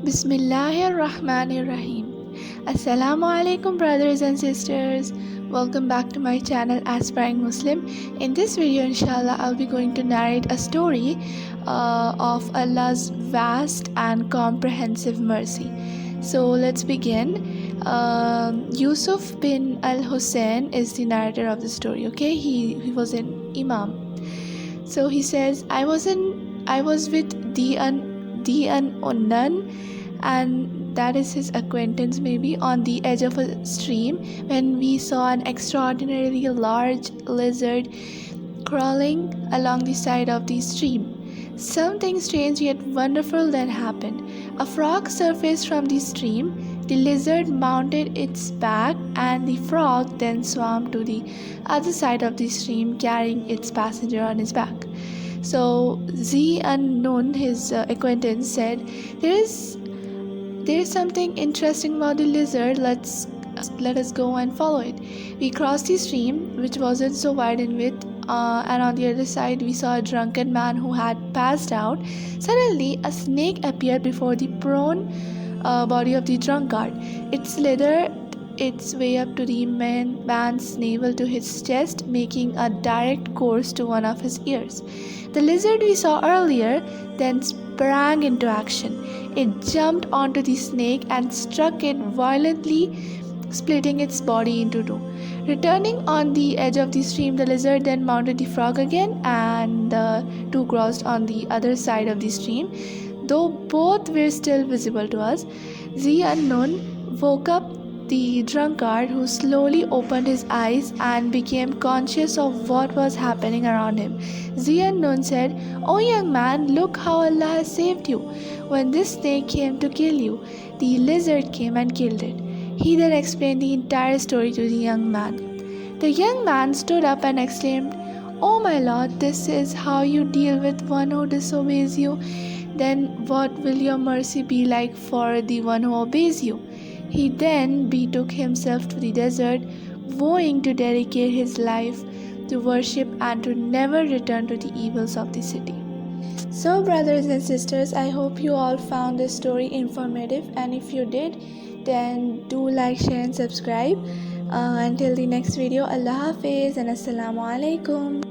Bismillahirrahmanirrahim. Assalamu alaikum, brothers and sisters. Welcome back to my channel Aspiring Muslim. In this video, inshallah, I'll be going to narrate a story of Allah's vast and comprehensive mercy. So let's begin. Yusuf bin al-Hussein is the narrator of the story. Okay, he was an imam. So he says, I was with the unknown, and that is his acquaintance maybe, on the edge of a stream when we saw an extraordinarily large lizard crawling along the side of the stream. Something strange yet wonderful then happened. A frog surfaced from the stream. The lizard mounted its back, and the frog then swam to the other side of the stream, carrying its passenger on his back. So the unknown, his acquaintance, said, There is something interesting about the lizard. Let us go and follow it. We crossed the stream, which wasn't so wide in width, and on the other side we saw a drunken man who had passed out. Suddenly, a snake appeared before the prone body of the drunkard. It slithered its way up to the man's navel to his chest, making a direct course to one of his ears. The lizard we saw earlier then sprang into action. It jumped onto the snake and struck it violently, splitting its body into two. Returning on the edge of the stream, the lizard then mounted the frog again, and the two crossed on the other side of the stream. Though both were still visible to us, the unknown woke up the drunkard, who slowly opened his eyes and became conscious of what was happening around him. The unknown said, "Oh young man, look how Allah has saved you. When this snake came to kill you, the lizard came and killed it." He then explained the entire story to the young man. The young man stood up and exclaimed, "Oh my Lord, this is how you deal with one who disobeys you. Then what will your mercy be like for the one who obeys you?" He then betook himself to the desert, vowing to dedicate his life to worship and to never return to the evils of the city. So, brothers and sisters, I hope you all found this story informative, and if you did, then do like, share and subscribe. Until the next video, Allah Hafiz and Assalamu alaikum.